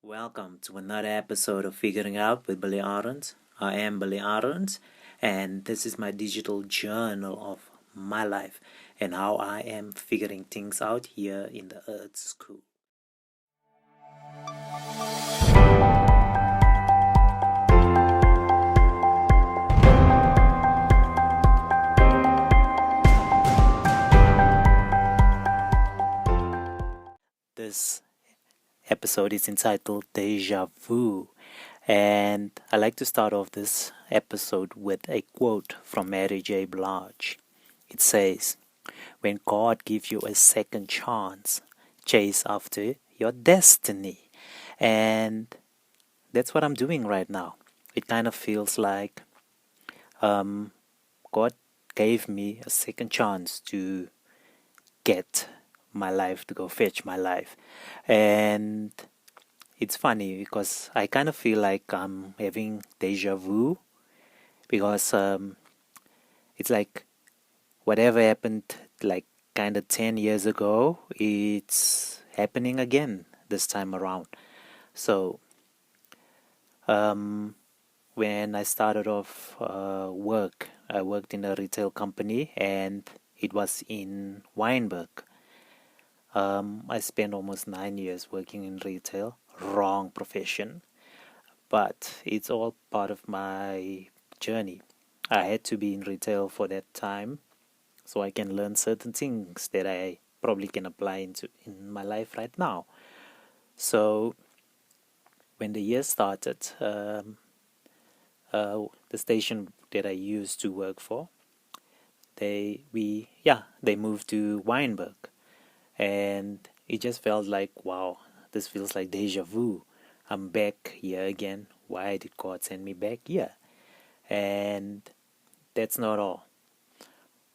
Welcome to another episode of Figuring Out with Billy Ahrens. I am Billy Ahrens, and this is my digital journal of my life and how I am figuring things out here in the Earth School. This episode is entitled Déjà Vu, and I like to start off this episode with a quote from Mary J. Blige. It says, "When God gives you a second chance, chase after your destiny." And that's what I'm doing right now. It kind of feels like um, God gave me a second chance to get my life, to go fetch my life. And it's funny because I kind of feel like I'm having deja vu because it's like whatever happened like kind of 10 years ago, it's happening again this time around. So when I started off work, I worked in a retail company and it was in Weinberg. I spent almost 9 years working in retail, wrong profession, but it's all part of my journey. I had to be in retail for that time so I can learn certain things that I probably can apply in my life right now. So when the year started, the station that I used to work for, they moved to Weinberg, and it just felt like, wow, this feels like deja vu. I'm back here again. Why did God send me back here? And that's not all.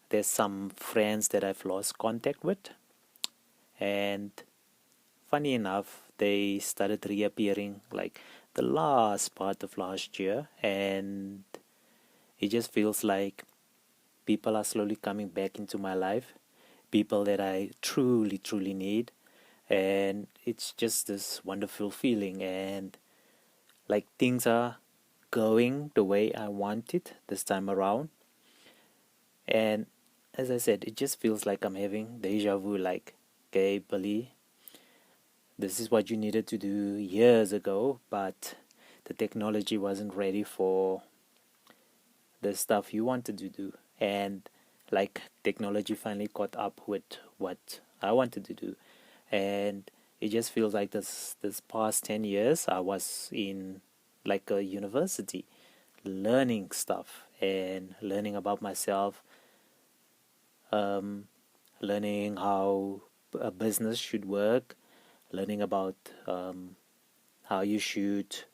There's some friends that I've lost contact with, and funny enough, they started reappearing like the last part of last year, and it just feels like people are slowly coming back into my life, people that I truly, truly need, and it's just this wonderful feeling, and like things are going the way I want it this time around. And as I said, it just feels like I'm having deja vu, like, okay, Billy, this is what you needed to do years ago, but the technology wasn't ready for the stuff you wanted to do. And like technology finally caught up with what I wanted to do. And it just feels like this past 10 years I was in like a university learning stuff and learning about myself, um, learning how a business should work, learning about how you should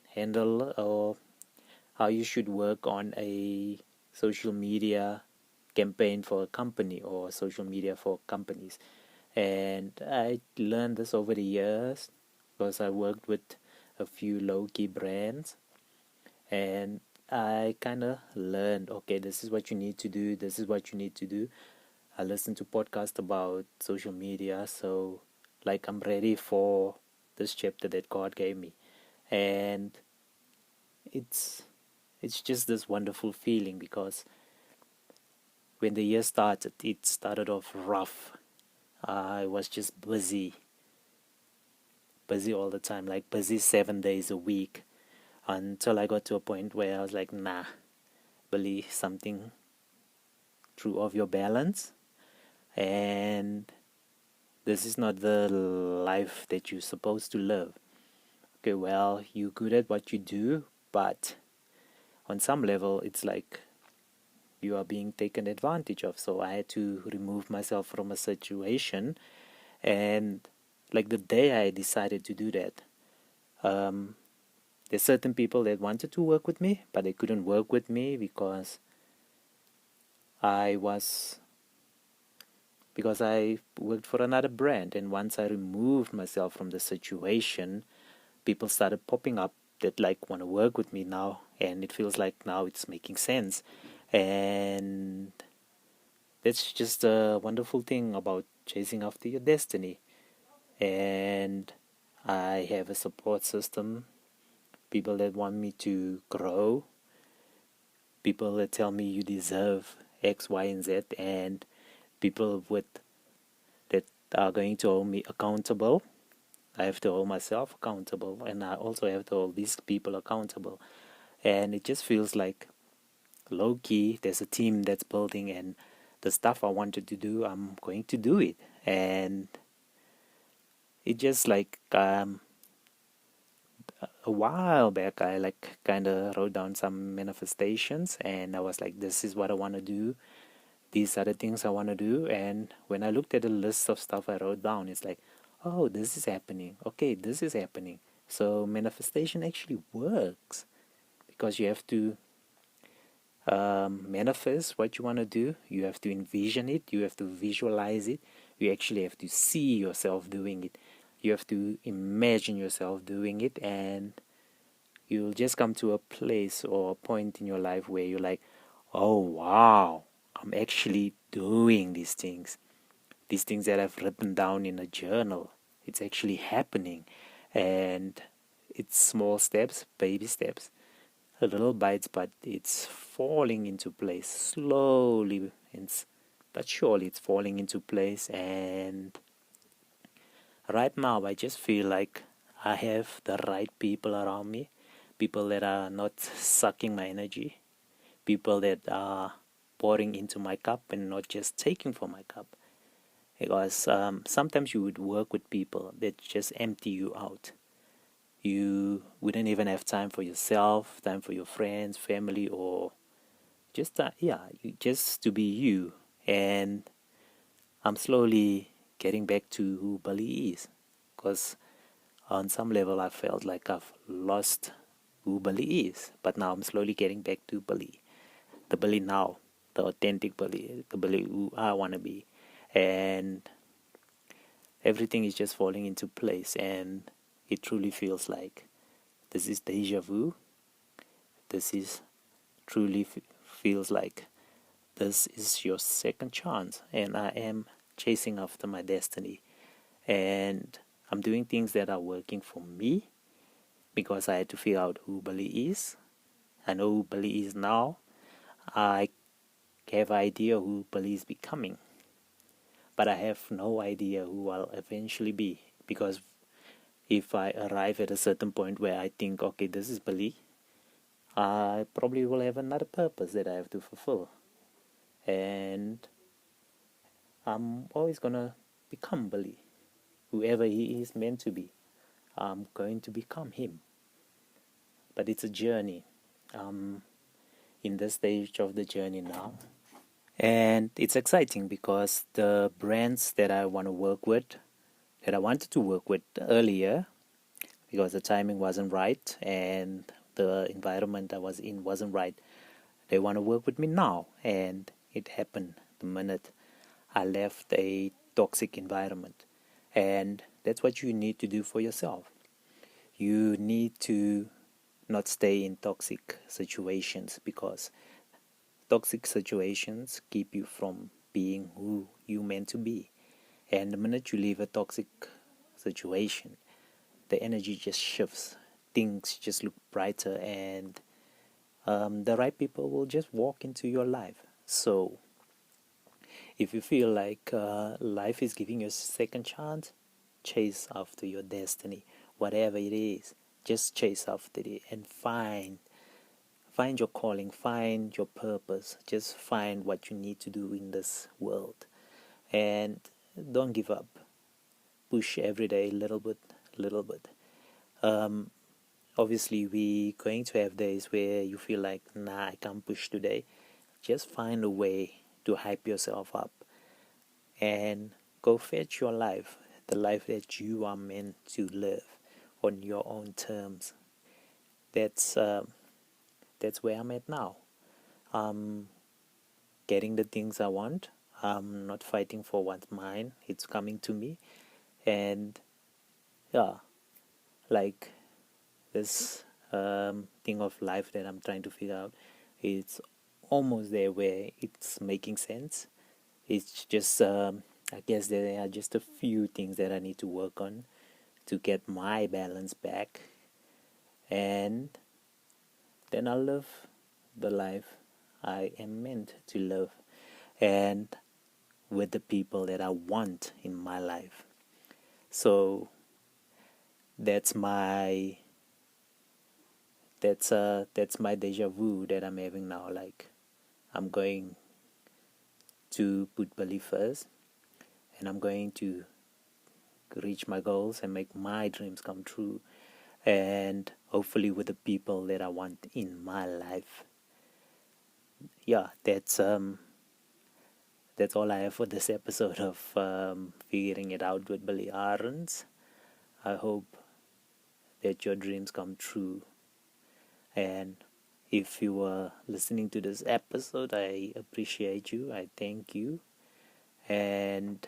handle or how you should work on a social media campaign for a company or social media for companies. And I learned this over the years because I worked with a few low-key brands, and I kind of learned, okay, this is what you need to do, this is what you need to do. I listened to podcasts about social media, so like I'm ready for this chapter that God gave me. And it's it's just this wonderful feeling because when the year started, it started off rough. I was just busy all the time, like busy 7 days a week, until I got to a point where I was like, nah, Billy, something threw off your balance, and this is not the life that you're supposed to live. Okay, well, you're good at what you do, but on some level, it's like you are being taken advantage of. So I had to remove myself from a situation, and like the day I decided to do that, um, there's certain people that wanted to work with me, but they couldn't work with me I was because I worked for another brand. And once I removed myself from the situation, people started popping up that like want to work with me now, and it feels like now it's making sense. And that's just a wonderful thing about chasing after your destiny. And I have a support system, people that want me to grow, people that tell me you deserve X, Y, and Z, and people with that are going to hold me accountable. I have to hold myself accountable, and I also have to hold these people accountable. And it just feels like low key, there's a team that's building, and the stuff I wanted to do, I'm going to do it. And it just like a while back, I like kind of wrote down some manifestations, and I was like, this is what I want to do. These are the things I want to do. And when I looked at the list of stuff I wrote down, it's like, oh, this is happening. Okay, this is happening. So manifestation actually works because you have to manifest what you want to do. You have to envision it. You have to visualize it. You actually have to see yourself doing it. You have to imagine yourself doing it, and you'll just come to a place or a point in your life where you're like, oh wow, I'm actually doing these things. These things that I've written down in a journal, it's actually happening. And it's small steps, baby steps, a little bites, but it's falling into place slowly. But surely it's falling into place. And right now, I just feel like I have the right people around me, people that are not sucking my energy, people that are pouring into my cup and not just taking from my cup. Because sometimes you would work with people that just empty you out. You wouldn't even have time for yourself, time for your friends, family, or just just to be you. And I'm slowly getting back to who Billy is, because on some level I felt like I've lost who Billy is, but now I'm slowly getting back to Billy, the Billy now, the authentic Billy, the Billy who I want to be. And everything is just falling into place, and it truly feels like this is deja vu. This is truly feels like this is your second chance, and I am chasing after my destiny. And I'm doing things that are working for me because I had to figure out who Billy is. I know who Billy is now. I have an idea who Billy is becoming, but I have no idea who I'll eventually be, because if I arrive at a certain point where I think, okay, this is Billy, I probably will have another purpose that I have to fulfill. And I'm always gonna become Billy. Whoever he is meant to be, I'm going to become him. But it's a journey. I'm in this stage of the journey now. And it's exciting because the brands that I want to work with, that I wanted to work with earlier, because the timing wasn't right and the environment I was in wasn't right, they want to work with me now. And it happened the minute I left a toxic environment. And that's what you need to do for yourself. You need to not stay in toxic situations, because toxic situations keep you from being who you meant to be. And the minute you leave a toxic situation, the energy just shifts. Things just look brighter, and the right people will just walk into your life. So, if you feel like life is giving you a second chance, chase after your destiny, whatever it is. Just chase after it and find your calling, find your purpose. Just find what you need to do in this world, and don't give up. Push every day, little bit, little bit. Obviously, we going to have days where you feel like, nah, I can't push today. Just find a way to hype yourself up and go fetch your life, the life that you are meant to live on your own terms. That's that's where I'm at now. I'm getting the things I want. I'm not fighting for what's mine. It's coming to me. And yeah, like this thing of life that I'm trying to figure out, it's almost there where it's making sense. It's just I guess there are just a few things that I need to work on to get my balance back, and then I'll live the life I am meant to live, and with the people that I want in my life. So that's my that's my deja vu that I'm having now. Like, I'm going to put Billy first, and I'm going to reach my goals and make my dreams come true, and hopefully with the people that I want in my life. Yeah, that's all I have for this episode of Figuring It Out with Billy Ahrens. I hope that your dreams come true. And if you were listening to this episode, I appreciate you. I thank you. And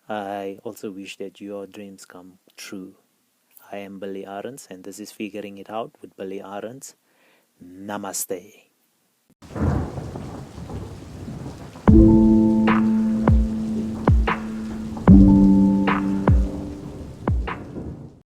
I also wish that your dreams come true. I am Billy Ahrens, and this is Figuring It Out with Billy Ahrens. Namaste.